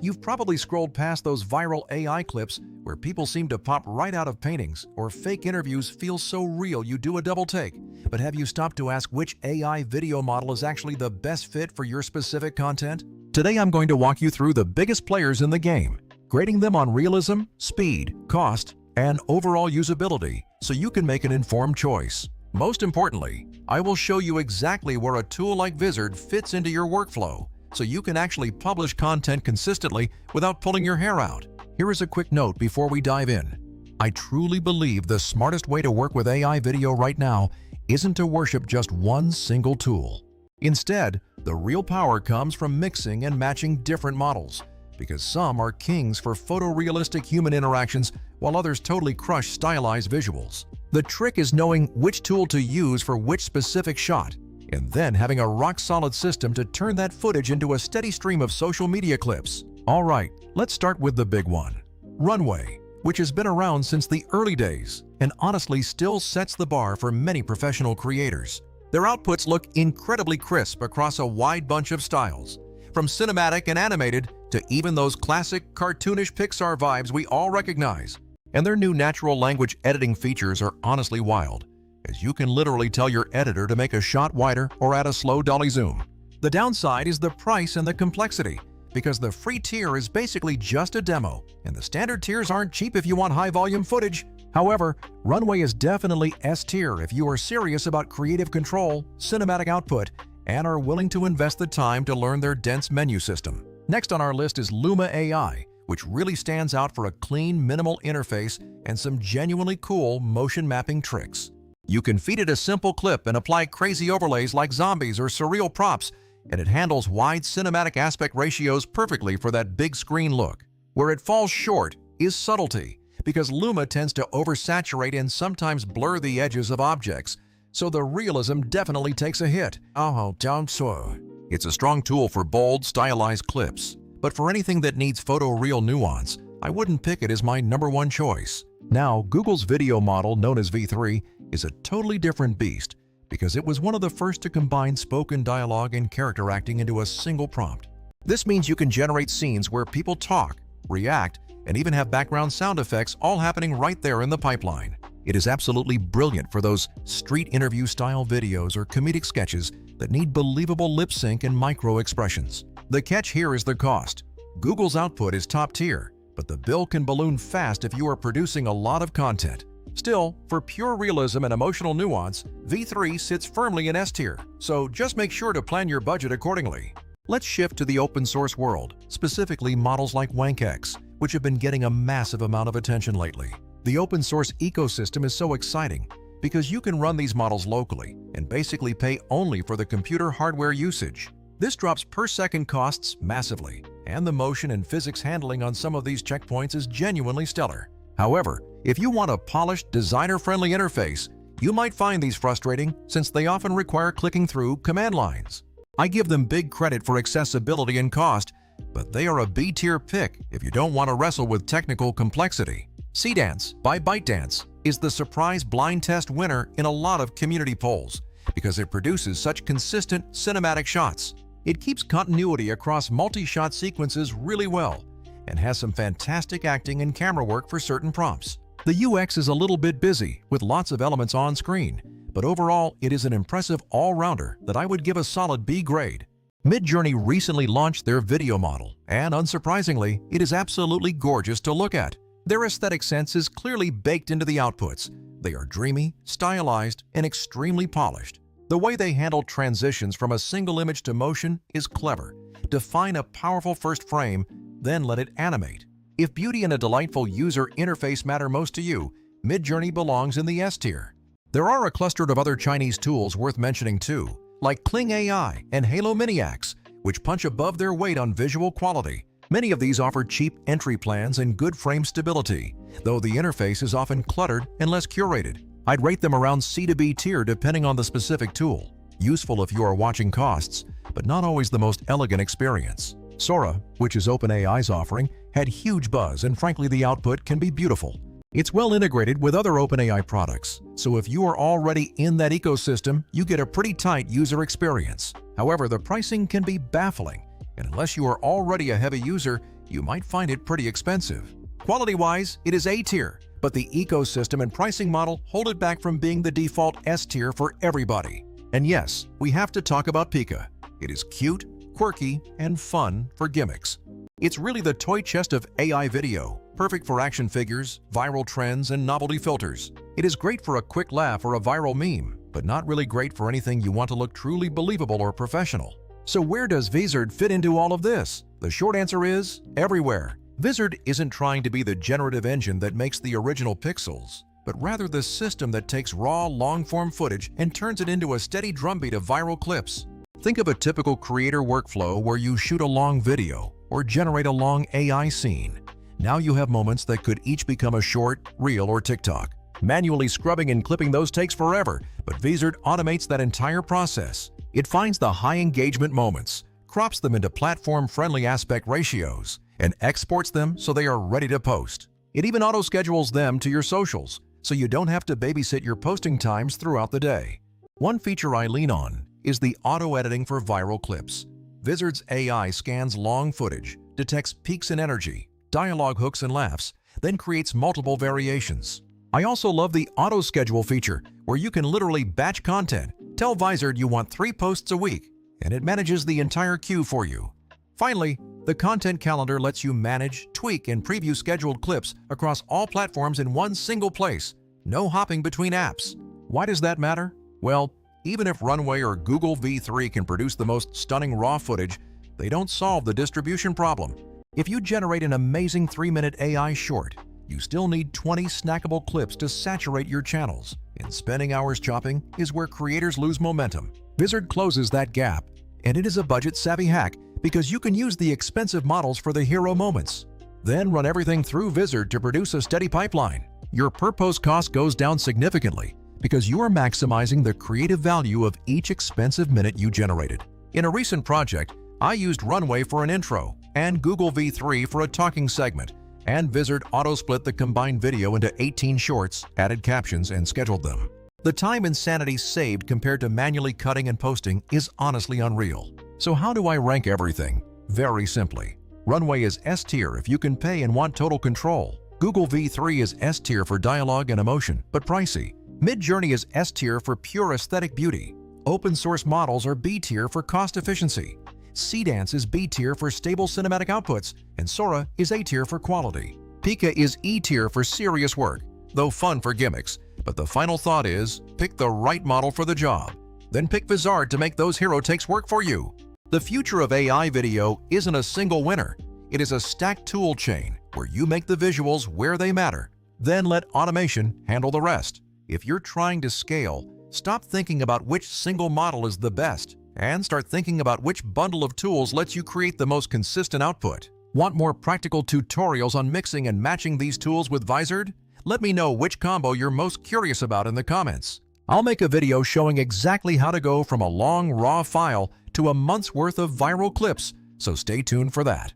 You've probably scrolled past those viral AI clips where people seem to pop right out of paintings, or fake interviews feel so real you do a double take. But have you stopped to ask which AI video model is actually the best fit for your specific content? Today I'm going to walk you through the biggest players in the game, grading them on realism, speed, cost, and overall usability, so you can make an informed choice. Most importantly, I will show you exactly where a tool like Vizard fits into your workflow, so you can actually publish content consistently without pulling your hair out. Here is a quick note before we dive in. I truly believe the smartest way to work with AI video right now isn't to worship just one single tool. Instead, the real power comes from mixing and matching different models, because some are kings for photorealistic human interactions while others totally crush stylized visuals. The trick is knowing which tool to use for which specific shot, and then having a rock-solid system to turn that footage into a steady stream of social media clips. All right, let's start with the big one, Runway, which has been around since the early days and honestly still sets the bar for many professional creators. Their outputs look incredibly crisp across a wide bunch of styles, from cinematic and animated to even those classic cartoonish Pixar vibes we all recognize. And their new natural language editing features are honestly wild, as you can literally tell your editor to make a shot wider or add a slow dolly zoom. The downside is the price and the complexity, because the free tier is basically just a demo, and the standard tiers aren't cheap if you want high-volume footage. However, Runway is definitely S tier if you are serious about creative control, cinematic output, and are willing to invest the time to learn their dense menu system. Next on our list is Luma AI, which really stands out for a clean, minimal interface and some genuinely cool motion mapping tricks. You can feed it a simple clip and apply crazy overlays like zombies or surreal props, and it handles wide cinematic aspect ratios perfectly for that big screen look. Where it falls short is subtlety, because Luma tends to oversaturate and sometimes blur the edges of objects, so the realism definitely takes a hit. Oh, don't so. It's a strong tool for bold, stylized clips, but for anything that needs photoreal nuance, I wouldn't pick it as my #1 choice. Now, Google's video model, known as V3, is a totally different beast because it was one of the first to combine spoken dialogue and character acting into a single prompt. This means you can generate scenes where people talk, react, and even have background sound effects all happening right there in the pipeline. It is absolutely brilliant for those street interview-style videos or comedic sketches that need believable lip sync and micro-expressions. The catch here is the cost. Google's output is top tier, but the bill can balloon fast if you are producing a lot of content. Still, for pure realism and emotional nuance, V3 sits firmly in S tier, so just make sure to plan your budget accordingly. Let's shift to the open source world, specifically models like WankX, which have been getting a massive amount of attention lately. The open source ecosystem is so exciting because you can run these models locally and basically pay only for the computer hardware usage. This drops per second costs massively, and the motion and physics handling on some of these checkpoints is genuinely stellar. However, if you want a polished, designer-friendly interface, you might find these frustrating since they often require clicking through command lines. I give them big credit for accessibility and cost, but they are a B-tier pick if you don't want to wrestle with technical complexity. Seedance by ByteDance is the surprise blind test winner in a lot of community polls because it produces such consistent cinematic shots. It keeps continuity across multi-shot sequences really well and has some fantastic acting and camera work for certain prompts. The UX is a little bit busy with lots of elements on screen, but overall it is an impressive all-rounder that I would give a solid B grade. MidJourney recently launched their video model, and unsurprisingly, it is absolutely gorgeous to look at. Their aesthetic sense is clearly baked into the outputs. They are dreamy, stylized, and extremely polished. The way they handle transitions from a single image to motion is clever. Define a powerful first frame, then let it animate. If beauty and a delightful user interface matter most to you, MidJourney belongs in the S tier. There are a cluster of other Chinese tools worth mentioning too, like AI and Halo Miniax, which punch above their weight on visual quality. Many of these offer cheap entry plans and good frame stability, though the interface is often cluttered and less curated. I'd rate them around C to B tier depending on the specific tool. Useful if you are watching costs, but not always the most elegant experience. Sora, which is OpenAI's offering, had huge buzz, and frankly the output can be beautiful. It's well integrated with other OpenAI products, so if you are already in that ecosystem, you get a pretty tight user experience. However, the pricing can be baffling, and unless you are already a heavy user, you might find it pretty expensive. Quality-wise, it is A tier, but the ecosystem and pricing model hold it back from being the default S tier for everybody. And yes, we have to talk about Pika. It is cute, quirky, and fun for gimmicks. It's really the toy chest of AI video, perfect for action figures, viral trends, and novelty filters. It is great for a quick laugh or a viral meme, but not really great for anything you want to look truly believable or professional. So where does Vizard fit into all of this? The short answer is everywhere. Vizard isn't trying to be the generative engine that makes the original pixels, but rather the system that takes raw, long-form footage and turns it into a steady drumbeat of viral clips. Think of a typical creator workflow where you shoot a long video or generate a long AI scene. Now you have moments that could each become a short, reel, or TikTok. Manually scrubbing and clipping those takes forever, but Vizard automates that entire process. It finds the high engagement moments, crops them into platform-friendly aspect ratios, and exports them so they are ready to post. It even auto-schedules them to your socials, so you don't have to babysit your posting times throughout the day. One feature I lean on is the auto-editing for viral clips. Vizard's AI scans long footage, detects peaks in energy, dialogue hooks and laughs, then creates multiple variations. I also love the auto-schedule feature, where you can literally batch content. Tell Vizard you want 3 posts a week, and it manages the entire queue for you. Finally, the content calendar lets you manage, tweak, and preview scheduled clips across all platforms in one single place. No hopping between apps. Why does that matter? Well, even if Runway or Google V3 can produce the most stunning raw footage, they don't solve the distribution problem. If you generate an amazing 3-minute AI short, you still need 20 snackable clips to saturate your channels, and spending hours chopping is where creators lose momentum. Vizard closes that gap, and it is a budget-savvy hack because you can use the expensive models for the hero moments. Then run everything through Vizard to produce a steady pipeline. Your per-post cost goes down significantly because you are maximizing the creative value of each expensive minute you generated. In a recent project, I used Runway for an intro and Google V3 for a talking segment, and Vizard auto-split the combined video into 18 shorts, added captions, and scheduled them. The time and sanity saved compared to manually cutting and posting is honestly unreal. So how do I rank everything? Very simply. Runway is S tier if you can pay and want total control. Google V3 is S tier for dialogue and emotion, but pricey. MidJourney is S tier for pure aesthetic beauty. Open source models are B tier for cost efficiency. Seedance is B tier for stable cinematic outputs, and Sora is A tier for quality. Pika is E tier for serious work, though fun for gimmicks. But the final thought is, pick the right model for the job. Then pick Vizard to make those hero takes work for you. The future of AI video isn't a single winner. It is a stacked tool chain where you make the visuals where they matter. Then let automation handle the rest. If you're trying to scale, stop thinking about which single model is the best and start thinking about which bundle of tools lets you create the most consistent output. Want more practical tutorials on mixing and matching these tools with Vizard? Let me know which combo you're most curious about in the comments. I'll make a video showing exactly how to go from a long raw file to a month's worth of viral clips, so stay tuned for that.